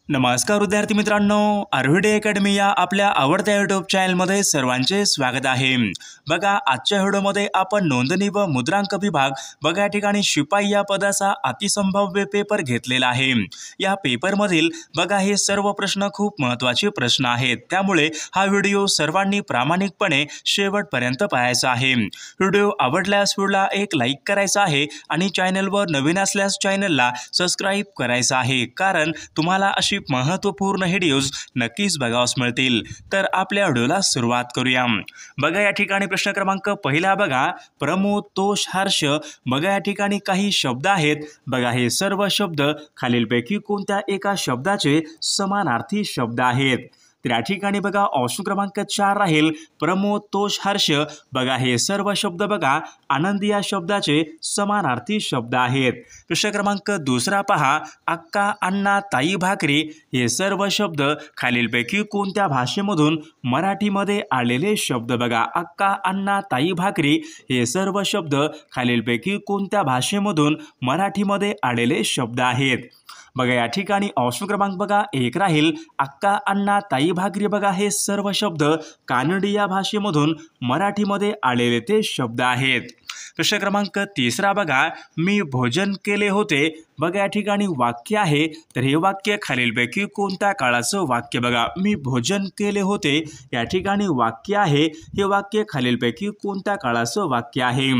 नमस्कार विद्यार्थी मित्रांनो, आर्विडे अकॅडमी या आपल्या आवडत्या यूट्यूब चॅनलमध्ये सर्वांचे स्वागत आहे। बघा, आजच्या व्हिडिओमध्ये आपण नोंदणी व मुद्रांक विभाग बघा या ठिकाणी शिपाई या पदाचा अतिसंभाव्य पेपर घेतलेला आहे। या पेपरमधील बघा हे सर्व प्रश्न खूप महत्त्वाचे प्रश्न आहेत, त्यामुळे हा व्हिडिओ सर्वांनी प्रामाणिकपणे शेवटपर्यंत पाहायचा आहे। व्हिडिओ आवडल्यास व्हिडिओला एक लाईक करायचा आहे आणि चॅनलवर नवीन असल्यास चॅनलला सबस्क्राइब करायचा आहे, कारण तुम्हाला अशी महत्त्वपूर्ण व्हिडिओज नक्कीच बघावयास मिळतील। तर आपल्या व्हिडिओला सुरुवात करूया। बघा या ठिकाणी प्रश्न क्रमांक पहिला बघा, प्रमोद, तोष, हर्ष बघा या ठिकाणी काही शब्द आहेत। बघा हे सर्व शब्द खालीलपैकी कोणत्या एका शब्दाचे समानार्थी शब्द आहेत? तर या ठिकाणी बघा ऑप्शन क्रमांक 4 राहील प्रमोद, तोष, हर्ष बघा हे सर्व शब्द बघा आनंदी या शब्दाचे समानार्थी शब्द आहेत। प्रश्न क्रमांक दुसरा पहा, अक्का, अण्णा, ताई, भाकरी हे सर्व शब्द खालीलपैकी कोणत्या भाषेमधून मराठीमध्ये आलेले शब्द? बघा अक्का, अण्णा, ताई, भाकरी हे सर्व शब्द खालीलपैकी कोणत्या भाषेमधून मराठीमध्ये आलेले शब्द आहेत? बघा या ठिकाणी ऑप्शन क्रमांक बघा 1 राहील अक्का, अण्णा, ताई, भाकरी बघा हे सर्व शब्द कानडी या भाषेमधून मराठीमध्ये आलेले ते शब्द आहेत। प्रश्न क्रमांक 3 बघा, मी भोजन केले होते बघा या ठिकाणी वाक्य आहे, तर हे वाक्य खालीलपैकी कोणत्या काळाचं वाक्य? बघा मी भोजन केले होते या ठिकाणी वाक्य आहे, हे वाक्य खालीलपैकी कोणत्या काळाचं वाक्य आहे?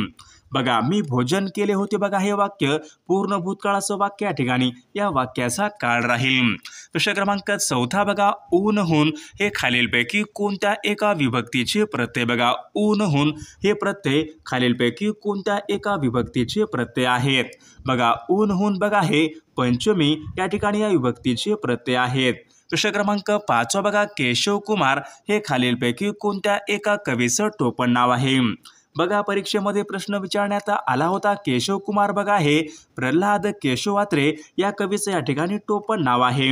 बघा मी भोजन केले होते बघा हे वाक्य पूर्ण भूतकाळाचं वाक्य या ठिकाणी या वाक्याचा काळ राहील। प्रश्न क्रमांक 4 बघा, ऊनहून हे खालीलपैकी कोणत्या एका विभक्तीचे प्रत्यय? बघा ऊनहून हे प्रत्यय खालीलपैकी कोणत्या एका विभक्तीचे प्रत्यय आहेत? बघा ऊनहून बघा हे पंचमी या ठिकाणी या विभक्तीचे प्रत्यय आहेत। प्रश्न क्रमांक 5 बघा, केशव कुमार हे खालीलपैकी कोणत्या एका कवीचं टोपण नाव आहे? बघा परीक्षेमध्ये प्रश्न विचारण्यात आला होता, केशव कुमार बघा हे प्रल्हाद केशवात्रे या कवीचं या ठिकाणी टोपण नाव आहे।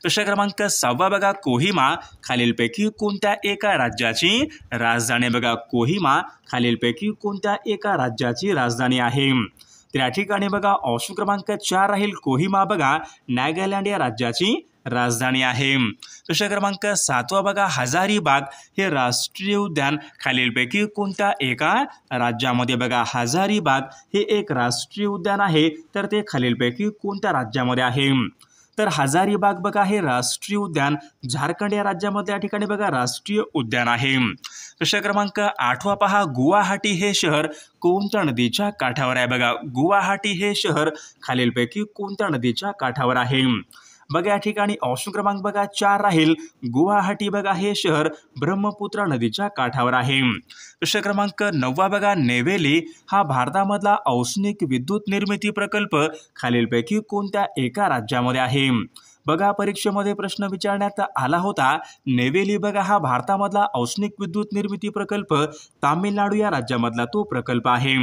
प्रश्न क्रमांक 6 बघा, कोहिमा खालीलपैकी कोणत्या एका राज्याची राजधानी? बघा कोहिमा खालीलपैकी कोणत्या एका राज्याची राजधानी आहे? तर या ठिकाणी बघा ऑप्शन क्रमांक 4 राहील कोहिमा बघा नागालँड या राज्याची राजधानी आहे। प्रश्न क्रमांक 7 बघा, हजारीबाग हे राष्ट्रीय उद्यान खालीलपैकी कोणत्या एका राज्यामध्ये? बघा हजारीबाग हे एक राष्ट्रीय उद्यान आहे, तर ते खालीलपैकी कोणत्या राज्यामध्ये आहे? तर हजारीबाग बघा हे राष्ट्रीय उद्यान झारखंड या राज्यामध्ये या ठिकाणी बघा राष्ट्रीय उद्यान आहे। प्रश्न क्रमांक 8 पहा, गुवाहाटी हे शहर कोणत्या नदीच्या काठावर आहे? बघा गुवाहाटी हे शहर खालीलपैकी कोणत्या नदीच्या काठावर आहे? बघा या ठिकाणी ऑप्शन क्रमांक बघा 4 राहील गुवाहाटी बघा हे शहर ब्रह्मपुत्रा नदीच्या काठावर आहे। प्रश्न क्रमांक 9 बघा, नेवेली हा भारतामधला औष्णिक विद्युत निर्मिती प्रकल्प खालीलपैकी कोणत्या एका राज्यामध्ये आहे? बघा परीक्षेमध्ये प्रश्न विचारण्यात आला होता, नेवेली बघा हा भारतामधला औष्णिक विद्युत निर्मिती प्रकल्प तामिळनाडू या राज्यामधला तो प्रकल्प आहे।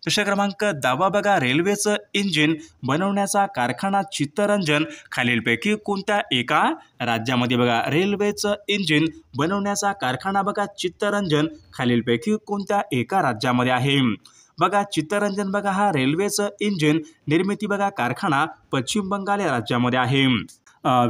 प्रश्न क्रमांक 10 बघा, रेल्वेचं इंजिन बनवण्याचा कारखाना चित्तरंजन खालीलपैकी कोणत्या एका राज्यामध्ये? बघा रेल्वेचं इंजिन बनवण्याचा कारखाना बघा चित्तरंजन खालीलपैकी कोणत्या एका राज्यामध्ये आहे? बघा चित्तरंजन बघा हा रेल्वेचं इंजिन निर्मिती बघा कारखाना पश्चिम बंगाल या राज्यामध्ये आहे।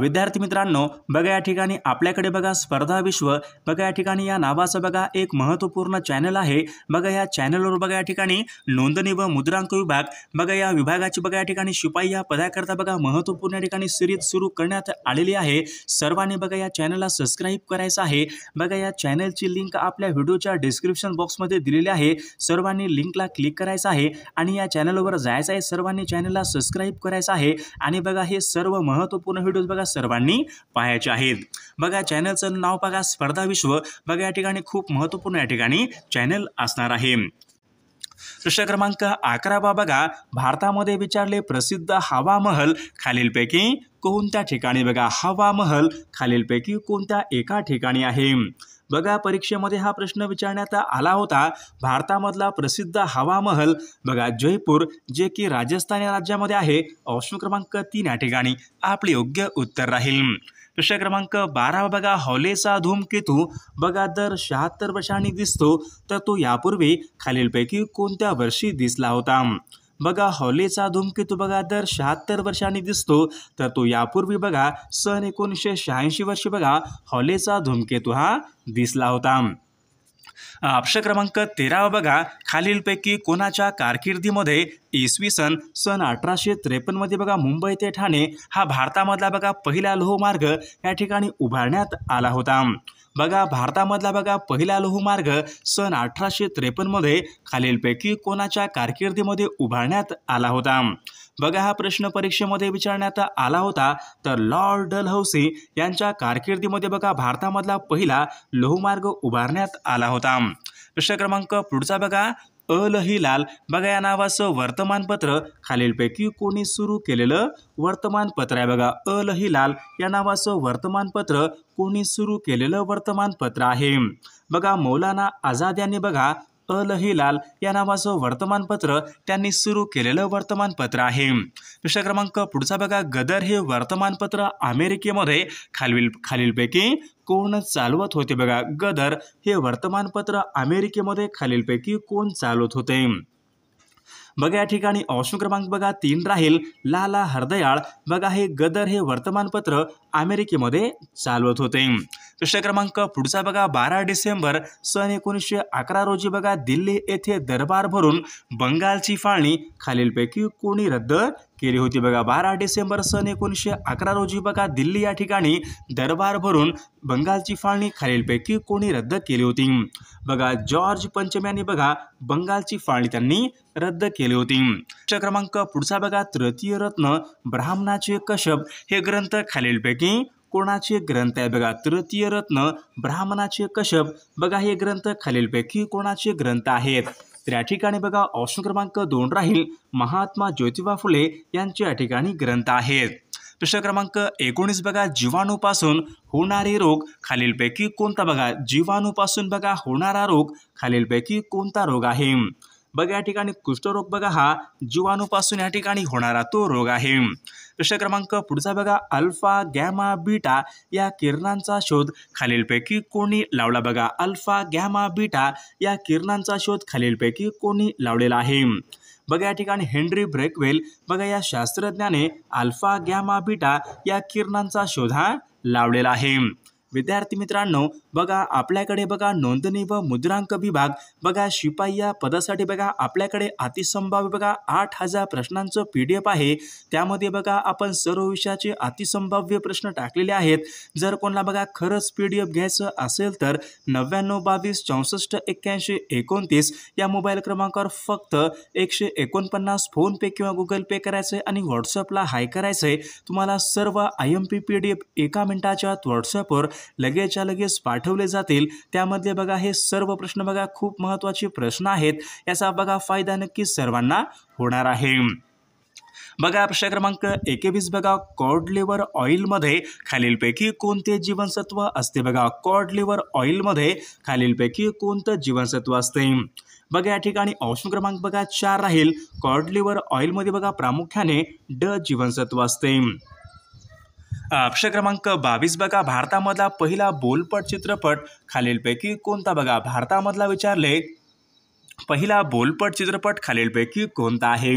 विद्यार्थी मित्रांनो, बघा या ठिकाणी आपल्याकडे बघा स्पर्धा विश्व बघा या ठिकाणी या नावाचं बघा एक महत्त्वपूर्ण चॅनल आहे। बघा या चॅनलवर बघा या ठिकाणी नोंदणी व मुद्रांक विभाग बघा या विभागाची बघा या ठिकाणी शिपाई या पदाकरता बघा महत्त्वपूर्ण या ठिकाणी सिरीज सुरू करण्यात आलेली आहे। सर्वांनी बघा या चॅनलला सबस्क्राइब करायचं आहे। बघा या चॅनलची लिंक आपल्या व्हिडिओच्या डिस्क्रिप्शन बॉक्समध्ये दिलेली आहे, सर्वांनी लिंकला क्लिक करायचं आहे आणि या चॅनलवर जायचं आहे। सर्वांनी चॅनलला सबस्क्राइब करायचं आहे आणि बघा हे सर्व महत्त्वपूर्ण व्हिडिओ बघा सर्वांनी पाहायचे आहेत। बघा चॅनलचं नाव बघा स्पर्धा विश्व बघा या ठिकाणी खूप महत्त्वपूर्ण या ठिकाणी चॅनल असणार आहे। प्रश्न क्रमांक 11 बघा, भारतामध्ये विचारले प्रसिद्ध हवा महल खालीलपैकी कोणत्या ठिकाणी? बघा हवा महल खालीलपैकी कोणत्या एका ठिकाणी आहे? बघा परीक्षेमध्ये हा प्रश्न विचारण्यात आला होता, भारतामधला प्रसिद्ध हवा महल बघा जयपूर जे की राजस्थान या राज्यामध्ये आहे। ऑप्शन क्रमांक 3 या ठिकाणी आपले योग्य उत्तर राहील। प्रश्न क्रमांक 12 बघा, हॉलेचा धूमकेतू बघा दर 76 वर्षांनी दिसतो, तर तो यापूर्वी खालीलपैकी कोणत्या वर्षी दिसला होता? बघा हॉलेचा धूमकेतू बघा दर 76 वर्षांनी दिसतो, तर तो यापूर्वी बघा सन 1986 वर्षी बघा हॉलेचा धूमकेतू हा दिसला होता. प्रश्न क्रमांक 13 बघा खालीलपैकी कोणाच्या कारकिर्दीमध्ये इसवी सन 1853 मध्ये बघा मुंबई ते ठाणे हा भारतामधला बघा पहिला लोहमार्ग या ठिकाणी उभारण्यात आला होता. बघा भारतामधला बघा पहिला लोहमार्ग सन 1853 मध्ये खालीलपैकी कोणाच्या कारकिर्दीमध्ये उभारण्यात आला होता. बघा हा प्रश्न परीक्षेमध्ये विचारण्यात आला होता, तर लॉर्ड डलहौसी यांच्या कारकिर्दीमध्ये बघा भारतामधला पहिला लोहमार्ग उभारण्यात आला होता. प्रश्न क्रमांक पुढचा बघा अल हिलाल बघा या नावाचं वर्तमानपत्र खालीलपैकी कोणी सुरू केलेलं वर्तमानपत्र आहे. बघा अल हिलाल या नावाचं वर्तमानपत्र कोणी सुरू केलेलं वर्तमानपत्र आहे. बघा मौलाना आझाद यांनी बघा अल हिलाल या नावाचं वर्तमानपत्र त्यांनी सुरू केलेलं वर्तमानपत्र आहे. प्रश्न क्रमांक पुढचा बघा गदर हे वर्तमानपत्र अमेरिकेमध्ये खालीलपैकी कोण चालवत होते. बघा गदर हे वर्तमानपत्र अमेरिकेमध्ये खालीलपैकी कोण चालवत होते. बघा या ठिकाणी ऑप्शन क्रमांक बघा 3 राहील लाला हरदयाळ बघा हे गदर हे वर्तमानपत्र अमेरिकेमध्ये चालवत होते. प्रश्न क्रमांक पुढचा बघा 12 डिसेंबर सन 1911 रोजी बघा दिल्ली येथे दरबार भरून बंगालची फाळणी खालीलपैकी कोणी रद्द केली होती. बघा 12 डिसेंबर सन 1911 रोजी बघा दिल्ली या ठिकाणी दरबार भरून बंगालची फाळणी खालीलपैकी कोणी रद्द केली होती. बघा जॉर्ज पंचम यांनी बघा बंगालची फाळणी त्यांनी रद्द केली होती. प्रश्न क्रमांक पुढचा बघा तृतीय रत्न ब्राह्मणाचे कश्यप हे ग्रंथ खालीलपैकी कोणाचे ग्रंथ आहे. बघा तृतीय रत्न ब्राह्मणाचे कश्यप बघा हे ग्रंथ खालीलपैकी कोणाचे ग्रंथ आहेत. तर या ठिकाणी बघा ऑप्शन क्रमांक 2 राहील महात्मा ज्योतिबा फुले यांचे या ठिकाणी ग्रंथ आहेत. प्रश्न क्रमांक 19 बघा जीवाणूपासून होणारे रोग खालीलपैकी कोणता. बघा जीवाणूपासून बघा होणारा रोग खालीलपैकी कोणता रोग आहे. बघा या ठिकाणी कुष्ठरोग बघा हा जीवाणूपासून या ठिकाणी होणारा तो रोग आहे. प्रश्न क्रमांक पुढचा बघा अल्फा गॅमा बीटा या किरणांचा शोध खालीलपैकी कोणी लावला. बघा अल्फा गॅमा बीटा या किरणांचा शोध खालीलपैकी कोणी लावलेला आहे. बघा या ठिकाणी हेनरी ब्रेकवेल बघा या शास्त्रज्ञाने अल्फा गॅमा बीटा या किरणांचा शोध हा लावलेला आहे. विद्यार्थी मित्रांनो बघा आपल्याकडे बघा नोंदणी व मुद्रांक विभाग बघा शिपाई या पदासाठी बघा आपल्याकडे अतिसंभाव्य बघा 8000 प्रश्नांचं PDF आहे. त्यामध्ये बघा आपण सर्व विषयाचे अतिसंभाव्य प्रश्न टाकलेले आहेत. जर कोणाला बघा खरंच PDF घ्यायचं असेल तर 99 22 64 81 29 या मोबाईल क्रमांकावर फक्त 149 फोनपे किंवा गुगल पे करायचे आणि व्हॉट्सअपला हाय करायचे. तुम्हाला सर्व IMP PDF एका मिनिटाच्या आत व्हॉट्सअपवर लगेचच्या लगेच पाठवले जातील. त्यामध्ये बघा हे सर्व प्रश्न बघा खूप महत्त्वाचे प्रश्न आहेत. याचा बघा फायदा नक्कीच सर्वांना होणार आहे. बघा प्रश्न क्रमांक 21 बघा कॉड लिव्हर ऑइलमध्ये खालीलपैकी कोणते जीवनसत्व असते. बघा कॉड लिव्हर ऑइलमध्ये खालीलपैकी कोणतं जीवनसत्व असते. बघा या ठिकाणी ऑप्शन क्रमांक बघा 4 राहील कॉड लिव्हर ऑइलमध्ये बघा प्रामुख्याने ड जीवनसत्व असते. प्रश्न क्रमांक 22 बघा भारतामधला पहिला बोलपट चित्रपट खालीलपैकी कोणता. बघा भारतामधला विचारले पहिला बोलपट चित्रपट खालीलपैकी कोणता आहे.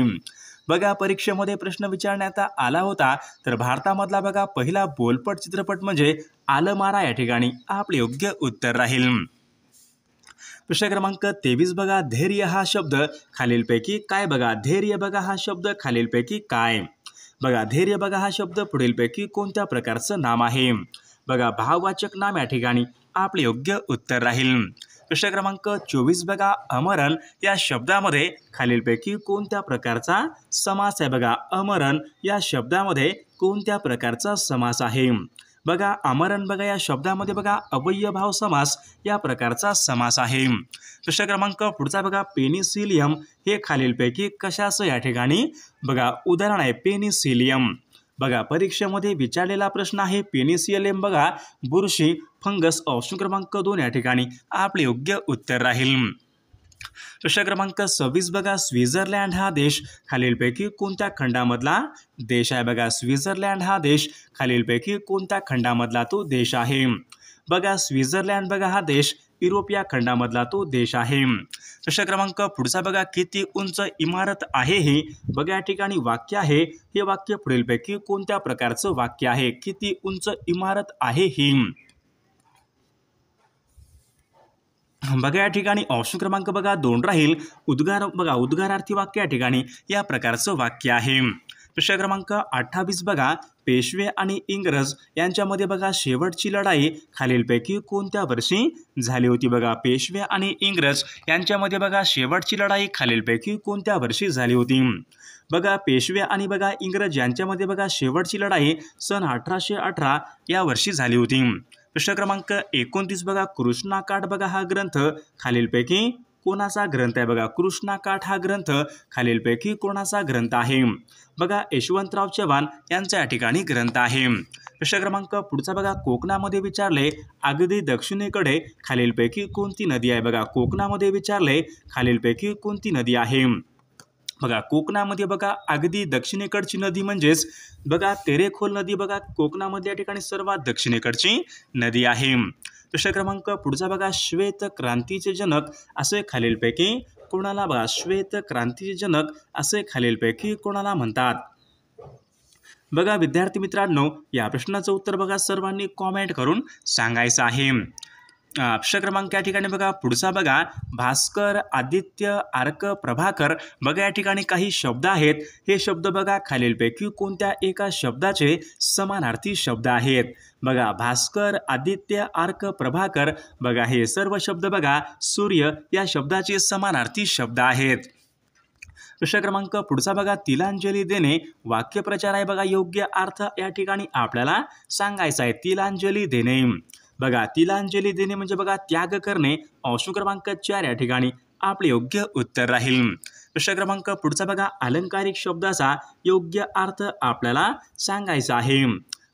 बघा परीक्षेमध्ये प्रश्न विचारण्यात आला होता, तर भारतामधला बघा पहिला बोलपट चित्रपट म्हणजे आलमारा या ठिकाणी आपले योग्य उत्तर राहील. प्रश्न क्रमांक 23 बघा धैर्य हा शब्द खालीलपैकी काय. बघा धैर्य बघा हा शब्द खालीलपैकी काय. बघा धैर्य बघा हा शब्द पुढीलपैकी कोणत्या प्रकारचं नाम आहे. बघा भाववाचक नाम या ठिकाणी आपले योग्य उत्तर राहील. प्रश्न क्रमांक 24 बघा अमरण या शब्दामध्ये खालीलपैकी कोणत्या प्रकारचा समास आहे. बघा अमरण या शब्दामध्ये कोणत्या प्रकारचा समास आहे. बघा अमरण बघा या शब्दामध्ये बघा अव्ययभाव समास या प्रकारचा समास आहे. प्रश्न क्रमांक पुढचा बघा पेनिसिलियम हे खालीलपैकी कशाचं या ठिकाणी बघा उदाहरण आहे. पेनिसिलियम बघा परीक्षेमध्ये विचारलेला प्रश्न आहे. पेनिसिलियम बघा बुरशी फंगस ऑप्शन क्रमांक 2 या ठिकाणी आपले योग्य उत्तर राहील. प्रश्न क्रमांक 26 बघा स्वित्झर्लंड हा देश खालीलपैकी कोणत्या खंडामधला देश आहे. बघा स्वित्झर्लंड हा देश खालीलपैकी कोणत्या खंडामधला तो देश आहे. बघा स्वित्झर्लंड बघा हा देश युरोप या खंडामधला तो देश आहे. प्रश्न क्रमांक पुढचा बघा, किती उंच इमारत आहे ही? बघा या ठिकाणी वाक्य आहे, हे वाक्य पुढीलपैकी कोणत्या प्रकारचं वाक्य आहे? किती उंच इमारत आहे ही? बघा या ठिकाणी ऑप्शन क्रमांक बघा 2 राहील. उद्गार बघा, उद्गारार्थी वाक्य या ठिकाणी या प्रकारचं वाक्य आहे. प्रश्न क्रमांक 28 बघा, पेशवे आणि इंग्रज यांच्यामध्ये बघा शेवटची लढाई खालीलपैकी कोणत्या वर्षी झाली होती? बघा, पेशवे आणि इंग्रज यांच्यामध्ये बघा शेवटची लढाई खालीलपैकी कोणत्या वर्षी झाली होती? बघा, पेशवे आणि बघा इंग्रज यांच्यामध्ये बघा शेवटची लढाई सन 1818 या वर्षी झाली होती. प्रश्न क्रमांक 29 बघा, कृष्णाकाठ बघा हा ग्रंथ खालीलपैकी कोणाचा ग्रंथ आहे? बघा, कृष्णाकाठ हा ग्रंथ खालीलपैकी कोणाचा ग्रंथ आहे? बघा, यशवंतराव चव्हाण यांचा या ठिकाणी ग्रंथ आहे. प्रश्न क्रमांक पुढचा बघा, कोकणामध्ये विचारले अगदी दक्षिणेकडे खालीलपैकी कोणती नदी आहे? बघा, कोकणामध्ये विचारले खालीलपैकी कोणती नदी आहे? बघा, कोकणामध्ये बघा अगदी दक्षिणेकडची नदी म्हणजेच बघा तेरेखोल नदी बघा कोकणामध्ये या ठिकाणी सर्वात दक्षिणेकडची नदी आहे. प्रश्न क्रमांक पुढचा बघा, श्वेत क्रांतीचे जनक असे खालीलपैकी कोणाला? बघा, श्वेत क्रांतीचे जनक असे खालीलपैकी कोणाला म्हणतात? बघा विद्यार्थी मित्रांनो, या प्रश्नाचं उत्तर बघा सर्वांनी कॉमेंट करून सांगायचं आहे. प्रश्न क्रमांक या ठिकाणी बघा पुढचा बघा, भास्कर, आदित्य, अर्क, प्रभाकर बघा या ठिकाणी काही शब्द आहेत. हे शब्द बघा खालीलपैकी कोणत्या एका शब्दाचे समानार्थी शब्द आहेत? बघा, भास्कर, आदित्य, अर्क, प्रभाकर बघा हे सर्व शब्द बघा सूर्य या शब्दाचे समानार्थी शब्द आहेत. प्रश्न क्रमांक पुढचा बघा, तिलांजली देणे वाक्यप्रचार आहे. बघा, योग्य अर्थ या ठिकाणी आपल्याला सांगायचा आहे. तिलांजली देणे बघा, तिलांजली देणे म्हणजे बघा त्याग करणे. ऑप्शन क्रमांक 4 या ठिकाणी आपले योग्य उत्तर राहील. प्रश्न क्रमांक पुढचा बघा, अलंकारिक शब्दाचा योग्य अर्थ आपल्याला सांगायचा आहे.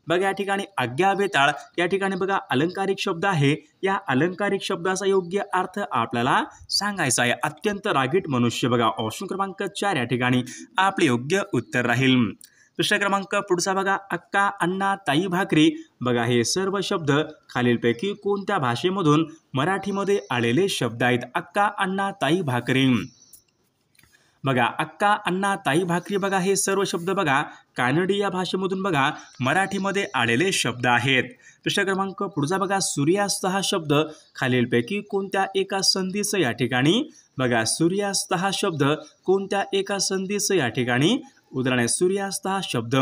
बघा या ठिकाणी आज्ञा बेताळ या ठिकाणी बघा अलंकारिक शब्द आहे. या अलंकारिक शब्दाचा योग्य अर्थ आपल्याला सांगायचा आहे. अत्यंत रागीट मनुष्य बघा, ऑप्शन क्रमांक 4 या ठिकाणी आपले योग्य उत्तर राहील. प्रश्न क्रमांक पुढचा बघा, अक्का, अण्णा, ताई, भाकरी बघा हे सर्व शब्द खालीलपैकी कोणत्या भाषेमधून मराठीमध्ये आलेले शब्द आहेत? अक्का, अण्णा, ताई, भाकरी बघा, अक्का, अण्णा, ताई, भाकरी बघा हे सर्व शब्द बघा कानडी या भाषेमधून बघा मराठीमध्ये आलेले शब्द आहेत. प्रश्न क्रमांक पुढचा बघा, सूर्यास्त हा शब्द खालीलपैकी कोणत्या एका संधीचं या ठिकाणी? बघा, सूर्यास्त हा शब्द कोणत्या एका संधीचं या ठिकाणी उदाहरण आहे? सूर्यास्त हा शब्द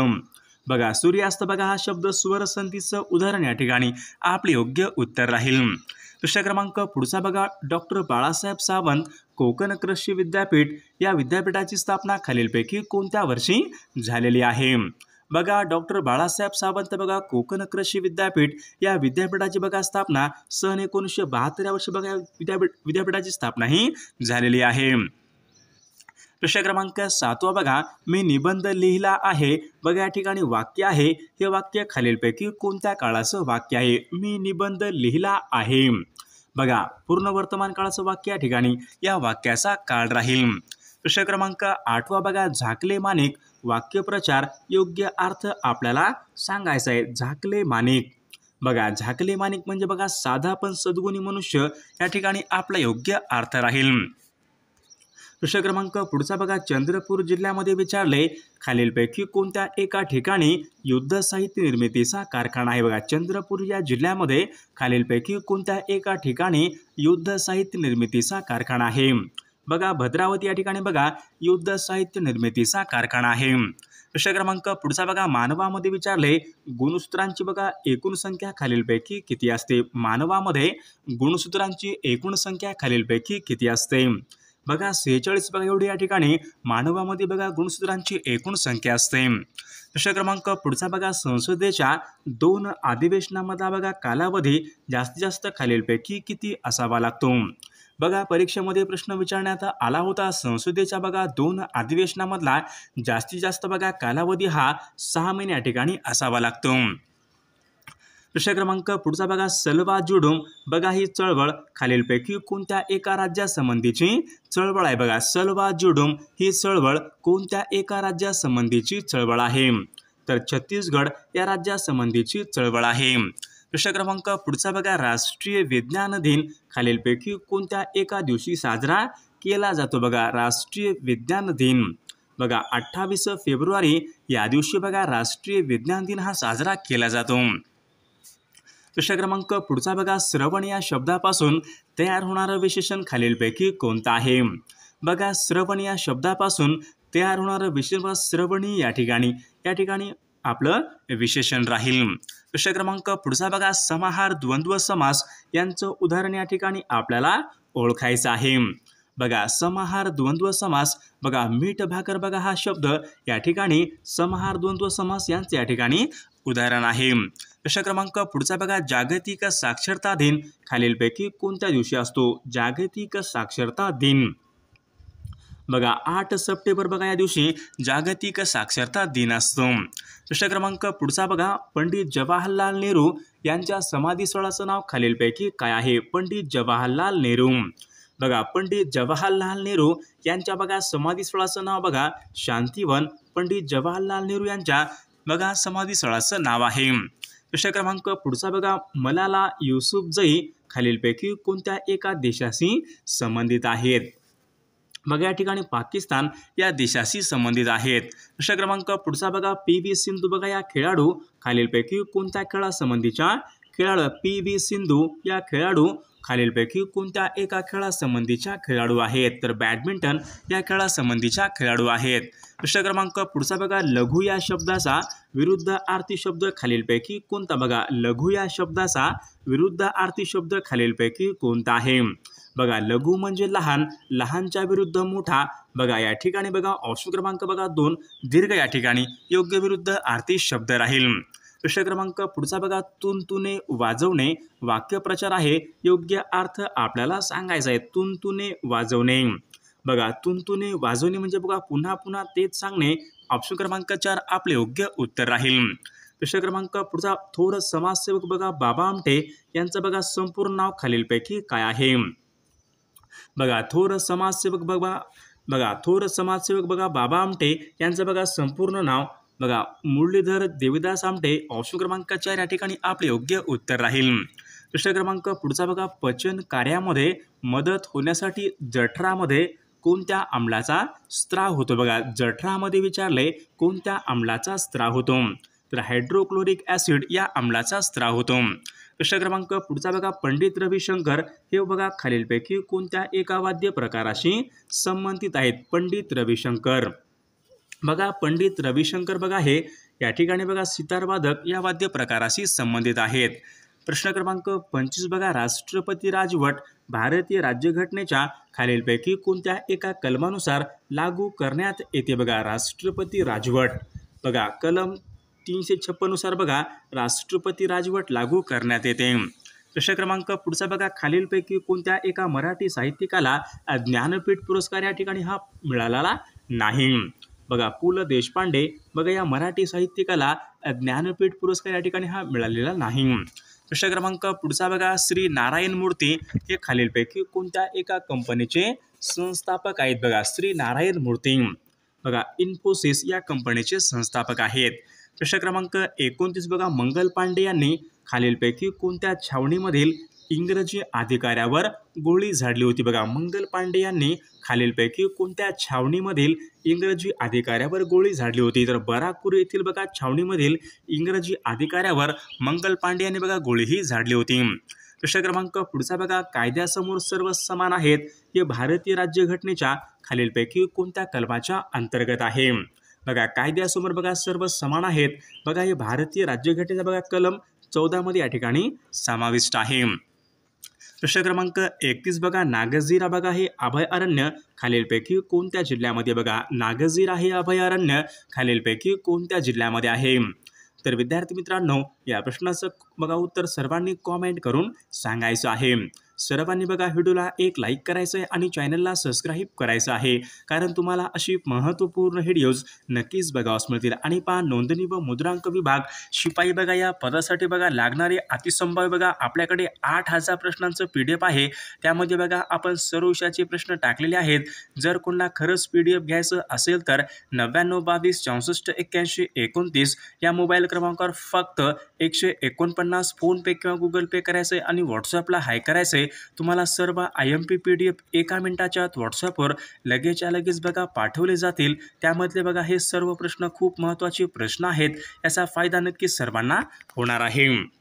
बघा, सूर्यास्त बघा हा शब्द स्वर संधीचं उदाहरण या ठिकाणी आपले योग्य उत्तर राहील. प्रश्न क्रमांक पुढचा बघा, डॉक्टर बाळासाहेब सावंत कोकण कृषी विद्यापीठ या विद्यापीठाची स्थापना खालीलपैकी कोणत्या वर्षी झालेली आहे? बघा, डॉक्टर बाळासाहेब सावंत बघा कोकण कृषी विद्यापीठ या विद्यापीठाची बघा स्थापना सन 1972 या वर्षी बघा विद्यापीठाची स्थापना ही झालेली आहे. प्रश्न क्रमांक 7 बघा, मी निबंध लिहिला आहे बघा या ठिकाणी वाक्य आहे. हे वाक्य खालीलपैकी कोणत्या काळाचं वाक्य आहे? मी निबंध लिहिला आहे बघा पूर्ण वर्तमान काळाचं वाक्य या ठिकाणी या वाक्याचा काळ राहील. प्रश्न क्रमांक 8 बघा, झाकले माणिक वाक्यप्रचार योग्य अर्थ आपल्याला सांगायचा आहे. झाकले माणिक बघा, झाकले माणिक म्हणजे बघा साधा पण सद्गुणी मनुष्य या ठिकाणी आपला योग्य अर्थ राहील. प्रश्न क्रमांक पुढचा बघा, चंद्रपूर जिल्ह्यामध्ये विचारले खालीलपैकी कोणत्या एका ठिकाणी युद्ध साहित्य निर्मितीचा कारखाना आहे? बघा, चंद्रपूर या जिल्ह्यामध्ये खालीलपैकी कोणत्या एका ठिकाणी युद्ध साहित्य निर्मितीचा कारखाना आहे? बघा, भद्रावती या ठिकाणी बघा युद्ध साहित्य निर्मितीचा कारखाना आहे. प्रश्न क्रमांक पुढचा बघा, मानवामध्ये विचारले गुणसूत्रांची बघा एकूण संख्या खालीलपैकी किती असते? मानवामध्ये गुणसूत्रांची एकूण संख्या खालीलपैकी किती असते? बघा 46 बघा एवढी या ठिकाणी मानवामध्ये बघा गुणसूत्रांची एकूण संख्या असते. प्रश्न क्रमांक पुढचा बघा, संसदेच्या 2 अधिवेशनामधला बघा कालावधी जास्तीत जास्त खालीलपैकी किती असावा लागतो? बघा परीक्षेमध्ये प्रश्न विचारण्यात आला होता. संसदेच्या बघा 2 अधिवेशनामधला जास्तीत जास्त बघा कालावधी हा 6 महिने या ठिकाणी असावा लागतो. प्रश्न क्रमांक पुढचा बघा, सलवा जुडूम बघा ही चळवळ खालीलपैकी कोणत्या एका राज्यासंबंधीची चळवळ आहे? बघा, सलवा जुडूम ही चळवळ कोणत्या एका राज्यासंबंधीची चळवळ आहे? तर छत्तीसगड या राज्यासंबंधीची चळवळ आहे. प्रश्न क्रमांक पुढचा बघा, राष्ट्रीय विज्ञान दिन खालीलपैकी कोणत्या एका दिवशी साजरा केला जातो बघा राष्ट्रीय विज्ञान दिन? बघा 28 फेब्रुवारी या दिवशी बघा राष्ट्रीय विज्ञान दिन हा साजरा केला जातो. प्रश्न क्रमांक पुढचा बघा, श्रवण या शब्दापासून तयार होणारं विशेषण खालीलपैकी कोणतं आहे? बघा श्रवण या शब्दापासून तयार होणारं विशेषण श्रवणी या ठिकाणी आपलं विशेषण राहील. प्रश्न क्रमांक पुढचा बघा, समाहार द्वंद्व समास यांचं उदाहरण या ठिकाणी आपल्याला ओळखायचं आहे. बघा समाहार द्वंद्व समास, बघा मीठ भाकर बघा हा शब्द या ठिकाणी समाहार द्वंद्व समास यांचे या ठिकाणी उदाहरण आहे. प्रश्न क्रमांक पुढचा बघा, जागतिक साक्षरता दिन खालीलपैकी कोणत्या दिवशी असतो? जागतिक साक्षरता दिन बघा 8 सप्टेंबर बघा या दिवशी जागतिक साक्षरता दिन असतो. प्रश्न क्रमांक पुढचा बघा, पंडित जवाहरलाल नेहरू यांच्या समाधीस्थळाचं नाव खालीलपैकी काय आहे? पंडित जवाहरलाल नेहरू बघा पंडित जवाहरलाल नेहरू यांच्या बघा समाधीस्थळाचं नाव बघा शांतिवन. पंडित जवाहरलाल नेहरू यांच्या बघा समाधीस्थळाचं नाव आहे. प्रश्न क्रमांक पुढचा बघा, मलाला युसुफजई खालीलपैकी कोणत्या एका देशाशी संबंधित आहेत? बघा या ठिकाणी पाकिस्तान या देशाशी संबंधित आहेत. प्रश्न क्रमांक पुढचा बघा, पी.व्ही. सिंधू बघा या खेळाडू खालीलपैकी कोणत्या खेळासंबंधीच्या पी.व्ही. सिंधू या खेळाडू खालीलपैकी कोणत्या एका खेळासंबंधीच्या खेळाडू आहेत? तर बॅडमिंटन या खेळासंबंधीच्या खेळाडू आहेत. प्रश्न क्रमांक पुढचा बघा, लघु या शब्दाचा विरुद्धार्थी शब्द खालीलपैकी कोणता? बघा लघु या शब्दाचा विरुद्धार्थी शब्द खालीलपैकी कोणता आहे? बघा लघु म्हणजे लहान, लहानच्या विरुद्ध मोठा. बघा या ठिकाणी बघा ऑप्शन क्रमांक बघा 2 दीर्घ या ठिकाणी योग्य विरुद्ध अर्थी शब्द राहील. प्रश्न क्रमांक पुढचा बघा, तुणतुणे वाजवणे वाक्यप्रचार आहे, योग्य अर्थ आपल्याला सांगायचा आहे. तुणतुणे वाजवणे बघा तुणतुणे वाजवणे म्हणजे बघा पुन्हा पुन्हा तेच सांगणे. ऑप्शन क्रमांक 4 आपले योग्य उत्तर राहील. प्रश्न क्रमांक पुढचा, थोर समाजसेवक बघा बाबा आमटे यांचं बघा संपूर्ण नाव खालीलपैकी काय आहे? बघा थोर समाजसेवक बघा बाबा आमटे यांचं बघा संपूर्ण नाव बघा मुरलीधर देवीदास आमटे. ऑप्शन क्रमांक 4 या ठिकाणी आपले योग्य उत्तर राहील. प्रश्न क्रमांक पुढचा बघा, पचन कार्यामध्ये मदत होण्यासाठी जठरामध्ये कोणत्या आम्लाचा स्त्राव होतो? बघा जठरामध्ये विचारले कोणत्या आम्लाचा स्त्राव होतो? तर हायड्रोक्लोरिक ॲसिड या आम्लाचा स्त्राव होतो. प्रश्न क्रमांक पुढचा बघा, पंडित रविशंकर हे बघा खालीलपैकी कोणत्या एका वाद्य प्रकाराशी संबंधित आहेत? पंडित रविशंकर बघा पंडित रविशंकर बघा हे या ठिकाणी बघा सितारवादक या वाद्य प्रकाराशी संबंधित आहेत. प्रश्न क्रमांक 25 बघा, राष्ट्रपती राजवट भारतीय राज्यघटनेच्या खालीलपैकी कोणत्या एका कलमानुसार लागू करण्यात येते? बघा राष्ट्रपती राजवट बघा कलम 356 नुसार बघा राष्ट्रपती राजवट लागू करण्यात येते. प्रश्न क्रमांक पुढचा बघा, खालीलपैकी कोणत्या एका मराठी साहित्यिकाला ज्ञानपीठ पुरस्कार या ठिकाणी हा मिळालेला नाही? बघा पु ल देशपांडे बघा या मराठी साहित्यिकाला ज्ञानपीठ पुरस्कार या ठिकाणी हा मिळालेला नाही. प्रश्न क्रमांक पुढचा बघा, श्री नारायण मूर्ती हे खालीलपैकी कोणत्या एका कंपनीचे संस्थापक आहेत? बघा श्री नारायण मूर्ती बघा इन्फोसिस या कंपनीचे संस्थापक आहेत. प्रश्न क्रमांक 29 बघा, मंगल पांडे यांनी खालीलपैकी कोणत्या छावणीमधील इंग्रजी अधिकाऱ्यावर गोळी झाडली होती? बघा मंगल पांडे यांनी खालीलपैकी कोणत्या छावणीमधील इंग्रजी अधिकाऱ्यावर गोळी झाडली होती? तर बराकपूर येथील बघा छावणीमधील इंग्रजी अधिकाऱ्यावर मंगल पांडे यांनी बघा गोळीही झाडली होती. प्रश्न क्रमांक पुढचा बघा, कायद्यासमोर सर्व समान आहेत हे भारतीय राज्यघटनेच्या खालीलपैकी कोणत्या कलमाच्या अंतर्गत आहे? बघा कायद्यासमोर बघा सर्व समान आहेत बघा हे भारतीय राज्यघटनेचा बघा कलम 14 मध्ये या ठिकाणी समाविष्ट आहे. प्रश्न क्रमांक 31 बघा, नागझिरा बघा हे अभयारण्य खालीलपैकी कोणत्या जिल्ह्यामध्ये? बघा नागझिरा हे अभयारण्य खालीलपैकी कोणत्या जिल्ह्यामध्ये आहे? तर विद्यार्थी मित्रांनो या प्रश्नाचं बघा उत्तर सर्वांनी कॉमेंट करून सांगायचं आहे. सर्वांनी बघा व्हिडिओला एक लाईक करायचं आहे आणि चॅनलला सबस्क्राईब करायचं आहे, कारण तुम्हाला अशी महत्त्वपूर्ण व्हिडिओज नक्कीच बघावयास मिळतील. आणि पहा नोंदणी व मुद्रांक विभाग शिपाई बघा या पदासाठी बघा लागणारे अतिसंभाव्य बघा आपल्याकडे 8000 प्रश्नांचं PDF आहे. त्यामध्ये बघा आपण सर्व विषयाचे प्रश्न टाकलेले आहेत. जर कोणाला खरंच PDF घ्यायचं असेल तर 9922 64 81 29 या मोबाईल क्रमांकावर फक्त 149 फोनपे किंवा गुगल पे करायचं आहे आणि व्हॉट्सअपला हाय करायचं आहे. तुम्हाला सर्व IMP PDF एका मिनिटाच्या आत व्हॉट्सअपवर लगेचच्या लगेच बघा पाठवले जातील। त्यामधले बघा हे सर्व प्रश्न खूप महत्त्वाचे प्रश्न आहेत, याचा फायदा नक्की सर्वांना होणार आहे।